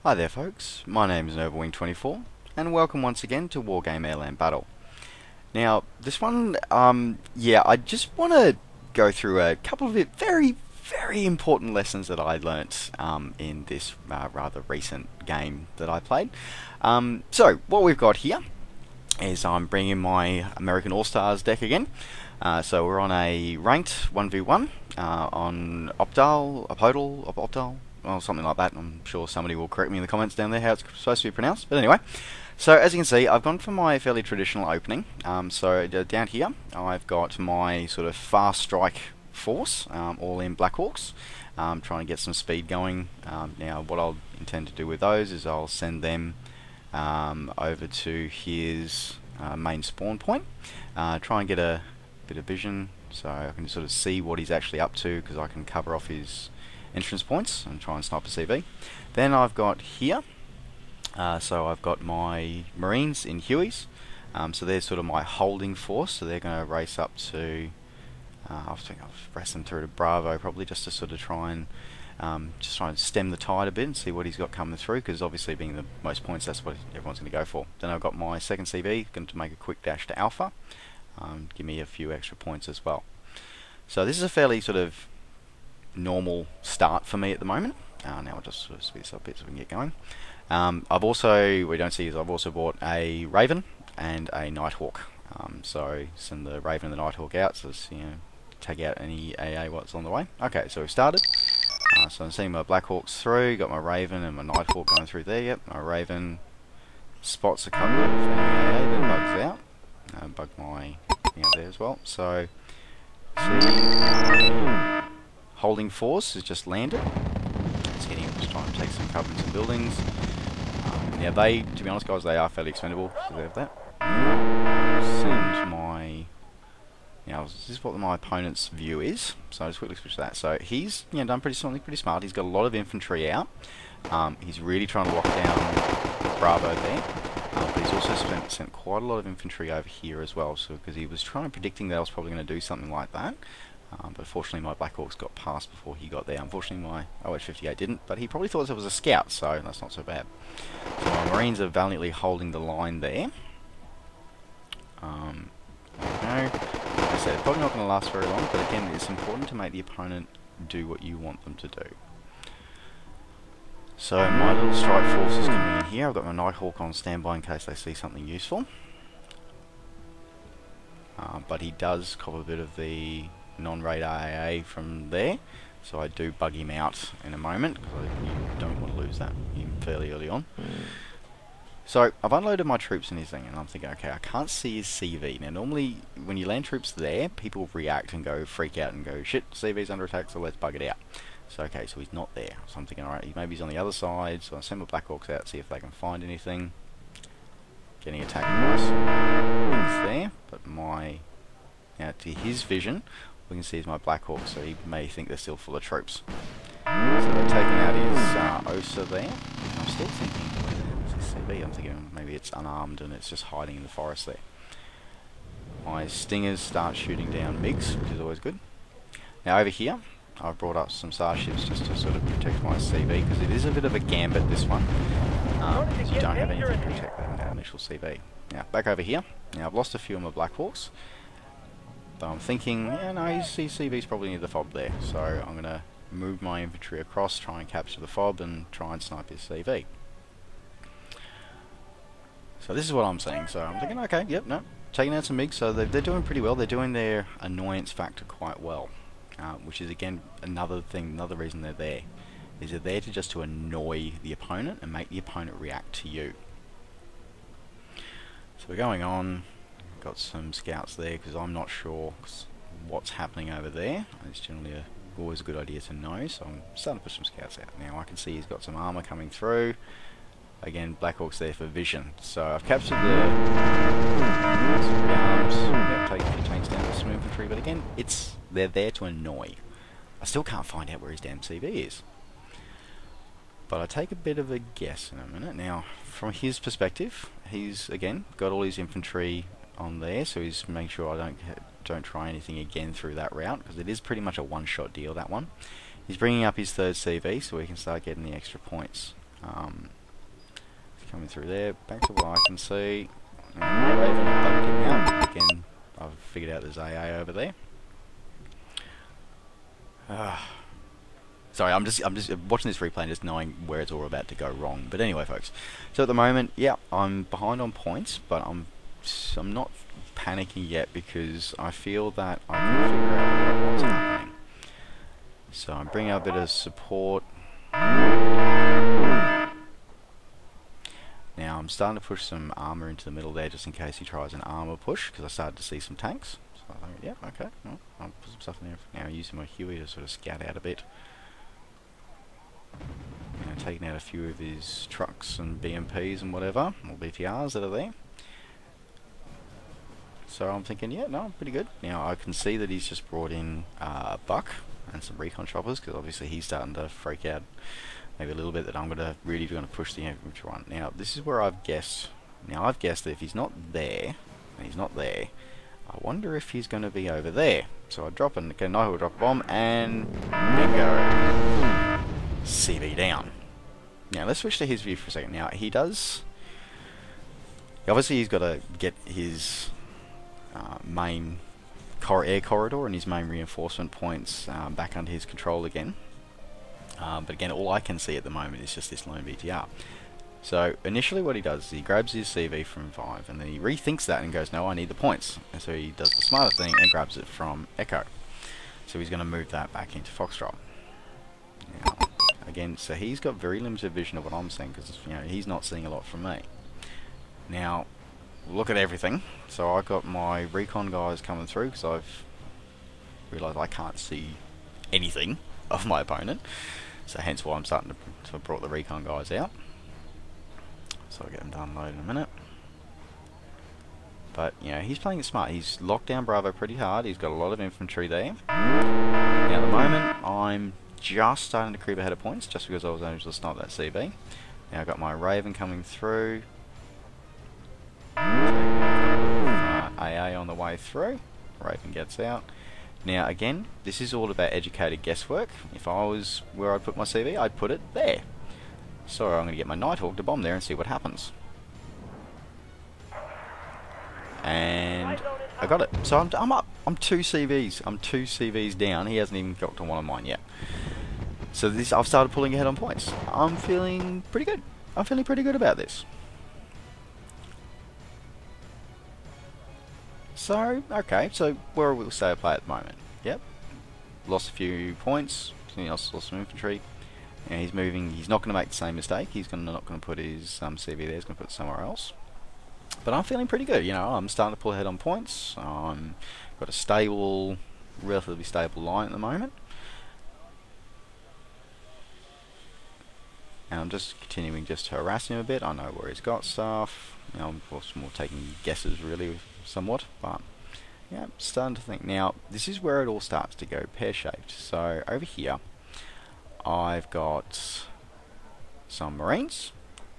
Hi there folks, my name is Overwing24 and welcome once again to Wargame Airland Battle. Now this one, I just want to go through a couple of very important lessons that I learnt in this rather recent game that I played. So what we've got here is I'm bringing my American All-Stars deck again. So we're on a ranked 1v1 on Opodal, well, something like that. I'm sure somebody will correct me in the comments down there how it's supposed to be pronounced. But anyway, so as you can see, I've gone for my fairly traditional opening. So down here, I've got my sort of fast strike force, all in Black Hawks, trying to get some speed going. Now, what I'll intend to do with those is I'll send them over to his main spawn point, try and get a bit of vision so I can sort of see what he's actually up to, because I can cover off his entrance points and try and snipe a CV. Then I've got here, so I've got my Marines in Hueys, so they're sort of my holding force, so they're going to race up to, I think I'll race them through to Bravo probably, just to sort of try and stem the tide a bit and see what he's got coming through, because obviously being the most points, that's what everyone's going to go for. Then I've got my second CV, going to make a quick dash to Alpha, give me a few extra points as well. So this is a fairly sort of normal start for me at the moment. Now I'll just sort of speed this up a bit so we can get going. I've also, I've also bought a Raven and a Nighthawk. So send the Raven and the Nighthawk out, so take out any AA what's on the way. Okay, so we've started. So I'm seeing my Black Hawks through, got my Raven and my Nighthawk going through there. Yep, my Raven spots a couple of AA, then bugs out. Bug my thing out there as well. So see, holding force has just landed. It's hitting, just trying to take some cover in some buildings. Now they, to be honest guys, they are fairly expendable, so they have that. Send my, now this is what my opponent's view is, so I'll just quickly switch to that. So he's done something pretty smart. He's got a lot of infantry out. He's really trying to lock down Bravo there. But he's also sent quite a lot of infantry over here as well, so because he was predicting that I was probably going to do something like that. But fortunately my Black Hawks got past before he got there. Unfortunately my OH-58 didn't, but he probably thought it was a scout, so that's not so bad. So my Marines are valiantly holding the line there. Like I said, it's probably not going to last very long, but again, it's important to make the opponent do what you want them to do. So my little strike force is coming in here. I've got my Nighthawk on standby in case they see something useful. But he does cop a bit of the non-radar AA from there, so I do bug him out in a moment, because you don't want to lose that fairly early on. So I've unloaded my troops in his thing, and I'm thinking, okay, I can't see his CV. Now normally when you land troops there, people react and go freak out and go, shit, CV's under attack, so let's bug it out. So okay, so he's not there. So I'm thinking, alright, maybe he's on the other side, so I'll send my Black Hawks out, see if they can find anything. Getting attacked twice. He's there, but now to his vision, we can see is my Black Hawk, so he may think they're still full of troops. So they're taking out his OSA there. I'm still thinking, what's his CV? I'm thinking maybe it's unarmed and it's just hiding in the forest there. My Stingers start shooting down MiGs, which is always good. Now over here, I've brought up some SAR ships just to sort of protect my CV, because it is a bit of a gambit, this one. You don't have anything to protect that initial CV. Now, back over here. Now, I've lost a few of my Black Hawks. But I'm thinking, yeah, no, his CV's probably near the fob there. So I'm going to move my infantry across, try and capture the fob, and try and snipe his CV. So this is what I'm saying. So I'm thinking, okay, yep, no, taking out some MiGs. So they're doing pretty well. They're doing their annoyance factor quite well. Which is again another reason they're there, is they're there just to annoy the opponent and make the opponent react to you. So we're going on, got some scouts there because I'm not sure what's happening over there. It's generally always a good idea to know, so I'm starting to push some scouts out. Now I can see he's got some armour coming through. Again, Black Hawk's there for vision. So I've captured the arms, taken a few tanks down with some infantry, but again, they're there to annoy. I still can't find out where his damn CV is. But I take a bit of a guess in a minute. Now, from his perspective, he's, again, got all his infantry on there, so he's making sure I don't try anything again through that route, because it is pretty much a one-shot deal, that one. He's bringing up his third CV, so we can start getting the extra points. Coming through there, back to what I can see. Raven bumped him out. Again, I've figured out there's AA over there. Sorry, I'm just watching this replay and just knowing where it's all about to go wrong. But anyway, folks. So at the moment, yeah, I'm behind on points, but I'm not panicking yet because I feel that I can figure out what's happening. So I'm bringing out a bit of support. Now I'm starting to push some armour into the middle there just in case he tries an armour push, because I started to see some tanks. So I think, yeah, okay, well, I'll put some stuff in there for now, using my Huey to sort of scout out a bit. You know, taking out a few of his trucks and BMPs and whatever, or BTRs that are there. So I'm thinking, yeah, no, pretty good. Now I can see that he's just brought in Buck and some recon choppers, because obviously he's starting to freak out maybe a little bit that I'm really going to push the infantry one. Now this is where I've guessed. Now I've guessed that if he's not there, and he's not there, I wonder if he's going to be over there. So I drop an Nighthawk, drop a bomb, and bingo, CV down. Now let's switch to his view for a second. Now he does. Obviously he's got to get his main air corridor and his main reinforcement points back under his control again. But again, all I can see at the moment is just this lone BTR. So initially what he does is he grabs his CV from 5 and then he rethinks that and goes, no, I need the points. And so he does the smarter thing and grabs it from Echo. So he's going to move that back into Foxtrot. Now, again, so he's got very limited vision of what I'm seeing, because you know he's not seeing a lot from me. Now, look at everything. So I've got my recon guys coming through because I've realised I can't see anything of my opponent. So hence why I'm starting to have brought the recon guys out. So I'll get them done load in a minute. But, you know, he's playing it smart. He's locked down Bravo pretty hard. He's got a lot of infantry there. Now at the moment, I'm just starting to creep ahead of points, just because I was able to snipe that CB. Now I've got my Raven coming through. AA on the way through. Raven gets out. Now again, this is all about educated guesswork. If I was where I'd put my CV, I'd put it there. So I'm going to get my Nighthawk to bomb there and see what happens. And I got it. So I'm up. I'm 2 CVs. I'm 2 CVs down. He hasn't even got to one of mine yet. So this, I've started pulling ahead on points. I'm feeling pretty good. I'm feeling pretty good about this. So, okay, so where will stay a play at the moment? Yep. Lost a few points, he also lost some infantry. And he's moving, he's not going to make the same mistake, he's not going to put his CV there, he's going to put it somewhere else. But I'm feeling pretty good, you know, I'm starting to pull ahead on points, I'm got a stable, relatively stable line at the moment. And I'm just continuing just to harass him a bit, I know where he's got stuff, you know, I'm of course more taking guesses really, somewhat, but yeah, I'm starting to think. Now, this is where it all starts to go pear-shaped. So over here, I've got some Marines,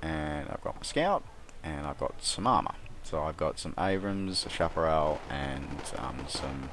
and I've got my Scout, and I've got some armour. So I've got some Abrams, a Chaparral, and some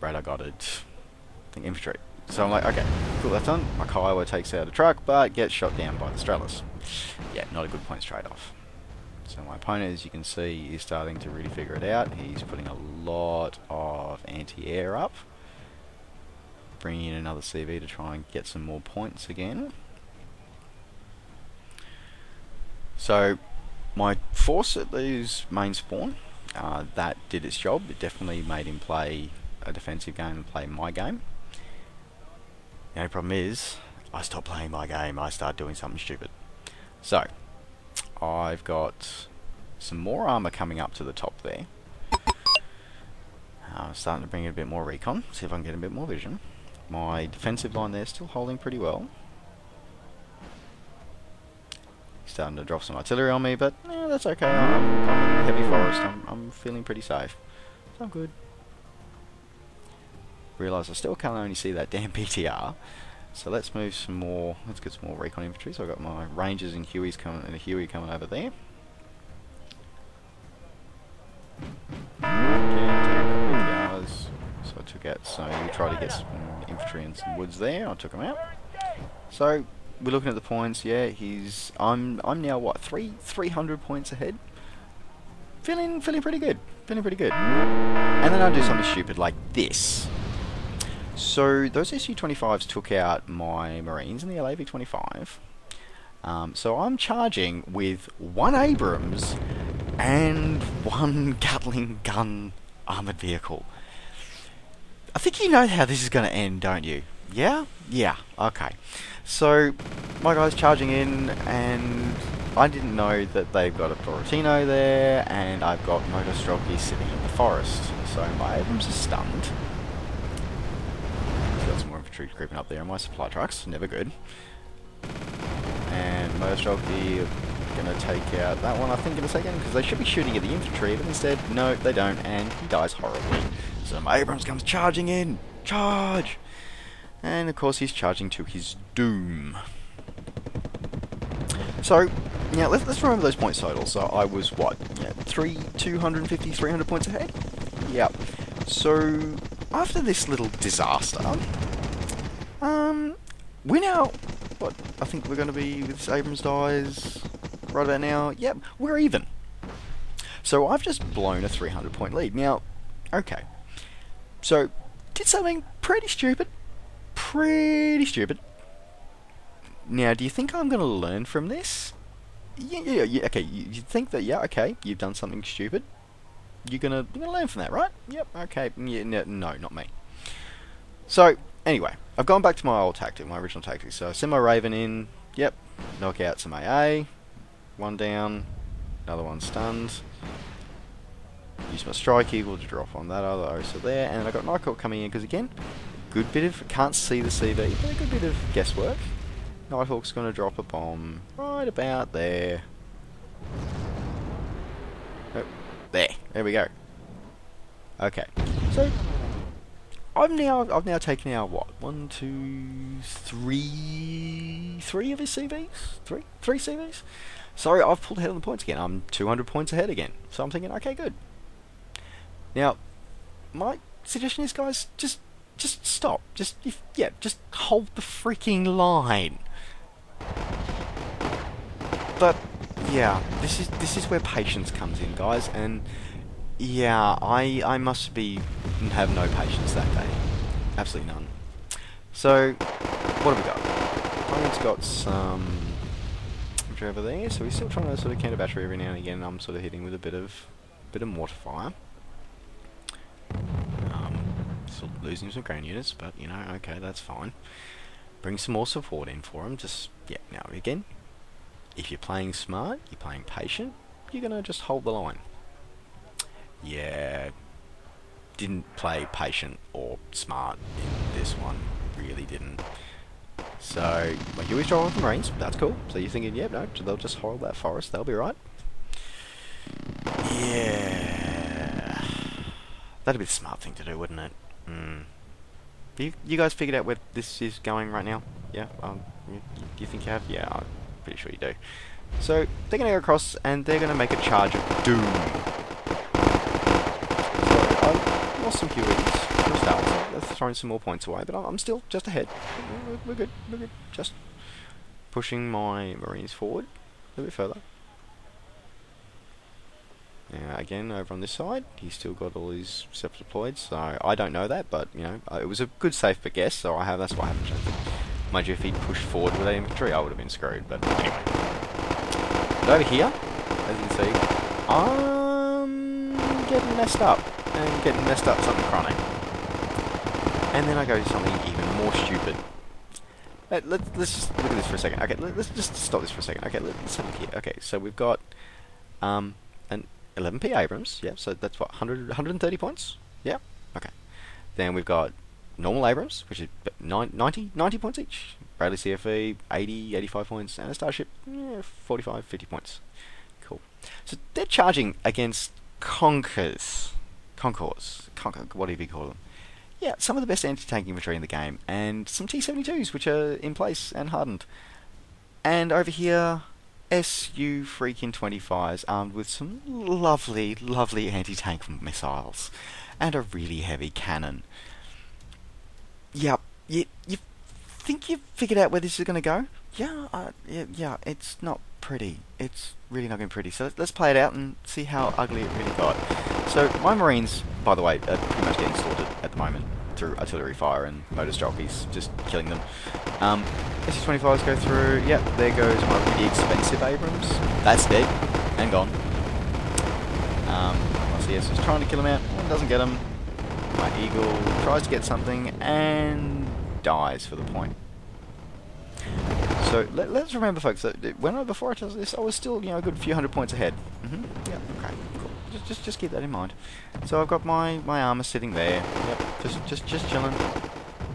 radar-guided infantry. So I'm like, okay, cool, that's done. My Kiowa takes out a truck, but gets shot down by the Strellas. Yeah, not a good points trade-off. So my opponent, as you can see, is starting to really figure it out. He's putting a lot of anti-air up. Bringing in another CV to try and get some more points again. So my force at his main spawn, that did its job. It definitely made him play a defensive game and play my game. The only problem is, I stopped playing my game, I started doing something stupid. So, I've got some more armour coming up to the top there. I'm starting to bring in a bit more recon, see if I can get a bit more vision. My defensive line there is still holding pretty well. He's starting to drop some artillery on me, but that's okay. I'm in heavy forest, I'm feeling pretty safe. So I'm good. Realise I still can't only see that damn BTR. So let's move some more, let's get some more recon infantry. So I've got my Rangers and Hueys coming, and a Huey coming over there. So I took out, so we tried to get some infantry and some woods there, I took them out. So we're looking at the points. Yeah, I'm now what 300 points ahead. Feeling pretty good. Feeling pretty good. And then I do something stupid like this. So those Su-25s took out my Marines in the LAV-25. So I'm charging with 1 Abrams and 1 Gatling gun armoured vehicle. I think you know how this is going to end, don't you? Yeah? Yeah, okay. So, my guy's charging in, and I didn't know that they've got a Pluraltino there, and I've got Motostrelki sitting in the forest. So my Abrams is stunned. Got some more infantry creeping up there, and my supply trucks, never good. And Motostrelki are going to take out that one, I think, in a second, because they should be shooting at the infantry, but instead, no, they don't, and he dies horribly. So my Abrams comes charging in. Charge! And of course he's charging to his doom. So, yeah, let's remember those points totals. So I was, what, yeah, 250, 300 points ahead? Yeah. So, after this little disaster, we're now, what, I think we're going to be, with Abrams dies right about now. Yep, we're even. So I've just blown a 300 point lead. Now, okay. So, did something pretty stupid. Pretty stupid. Now, do you think I'm going to learn from this? Yeah, okay, you think that, yeah, okay, you've done something stupid. You're gonna learn from that, right? Yep, okay, yeah, no, not me. So, anyway, I've gone back to my old tactic, my original tactic. So, I send my Raven in, yep, knock out some AA, 1 down, another 1 stunned. Use my Strike Eagle to drop on that other OSA there, and I've got Nighthawk coming in, because again, good bit of, can't see the CV, but a good bit of guesswork. Nighthawk's going to drop a bomb right about there. Oh, there we go. Okay, so I've now taken out what, 1, 2, 3 of his CVs, three CVs. So I've pulled ahead on the points again. I'm 200 points ahead again. So I'm thinking, okay, good. Now, my suggestion is, guys, just stop. Just hold the freaking line. But yeah, this is where patience comes in, guys, and yeah, I must have no patience that day. Absolutely none. So, what have we got? Opponent's got some infantry over there, so we're still trying to sort of counter battery every now and again. I'm sort of hitting with a bit of mortar fire. Still losing some ground units, but you know, okay, that's fine. Bring some more support in for him. Just, yeah, now again, if you're playing smart, you're playing patient, you're gonna just hold the line. Yeah, didn't play patient or smart in this one, really didn't. So, like, you always draw with the Marines, that's cool. So you're thinking, yeah, no, they'll just hold that forest, they'll be right. Yeah, that'd be the smart thing to do, wouldn't it? You guys figured out where this is going right now? Yeah? Do you think you have? Yeah, I'm pretty sure you do. So, they're going to go across, and they're going to make a charge of doom. So, I've lost some QEs for a start, so that's throwing some more points away, but I'm still just ahead. We're good, we're good. Just pushing my Marines forward a little bit further. Now, again, over on this side, he's still got all his steps deployed, so I don't know that, but, you know, it was a good safe but guess, so that's why I haven't changed it. Mind you, if he'd pushed forward with that infantry, I would have been screwed, but anyway. But over here, as you can see, I'm getting messed up, and getting messed up something chronic. And then I go to something even more stupid. Let's just look at this for a second. Okay, let's just stop this for a second. Okay, let's have a look here. Okay, so we've got, an 11p Abrams, yeah, so that's what, 130 points? Yeah, okay. Then we've got normal Abrams, which is 90 points each. Bradley CFE, 80, 85 points, and a Starship, yeah, 45, 50 points. Cool. So they're charging against Conquerors, whatever you call them. Yeah, some of the best anti-tank infantry in the game, and some T-72s, which are in place and hardened. And over here, SU freaking 25s armed with some lovely, lovely anti-tank missiles and a really heavy cannon. Yep, you think you've figured out where this is going to go? yeah, it's not pretty. It's really not going to be pretty. So let's play it out and see how ugly it really got. So my Marines, by the way, are pretty much getting slaughtered at the moment through artillery fire and motor jockeys, just killing them. SU-25s go through. Yep, there goes my really expensive Abrams. That's dead and gone. My CS is trying to kill him out. Doesn't get him. My Eagle tries to get something and dies for the point. So let's remember, folks, that before I tell this, I was still, a good few hundred points ahead. Yeah, okay, cool. Just keep that in mind. So I've got my armor sitting there. Yep, just chilling,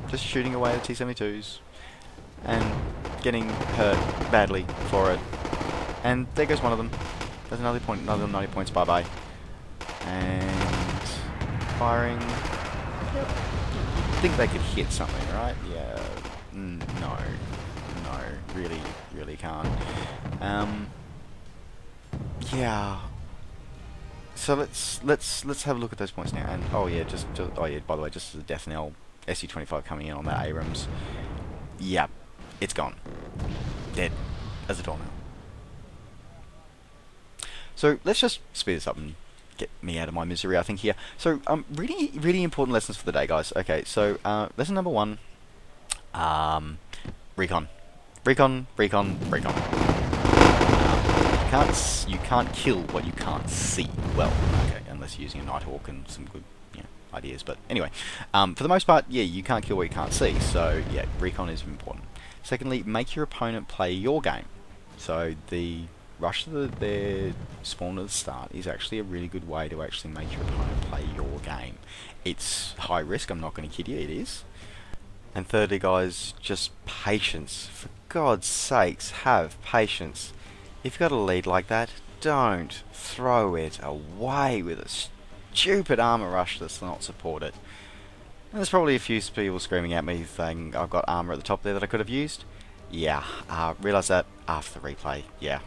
just shooting away the T-72s, and getting hurt badly for it. And there goes one of them. There's another 90 points. Bye bye. And firing. Yep. I think they could hit something, right? Yeah. No. Really can't. Yeah. So let's have a look at those points now. And oh yeah, by the way, just as a death knell, SU-25 coming in on that Abrams. Yeah, it's gone. Dead as a doornail. So let's just speed this up and get me out of my misery, I think, here. So really important lessons for the day, guys. Okay, so lesson number 1, recon. Recon. You can't kill what you can't see. Well, okay, unless you're using a Nighthawk and some good ideas. But anyway, for the most part, yeah, you can't kill what you can't see. So yeah, recon is important. Secondly, make your opponent play your game. So the rush to their spawn at the start is actually a really good way to actually make your opponent play your game. It's high risk, I'm not going to kid you, it is. And thirdly, guys, just patience. For God's sakes, have patience. If you've got a lead like that, don't throw it away with a stupid armor rush that's not supported. And there's probably a few people screaming at me saying I've got armor at the top there that I could have used. Yeah, realise that after the replay. Yeah.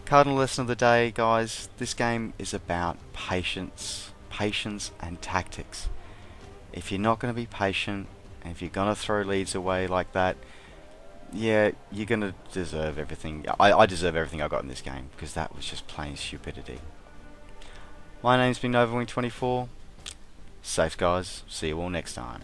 Cardinal lesson of the day, guys. This game is about patience and tactics. If you're not going to be patient, and if you're going to throw leads away like that, yeah, you're going to deserve everything. I deserve everything I got in this game, because that was just plain stupidity. My name's been NovaWing24. Safe, guys. See you all next time.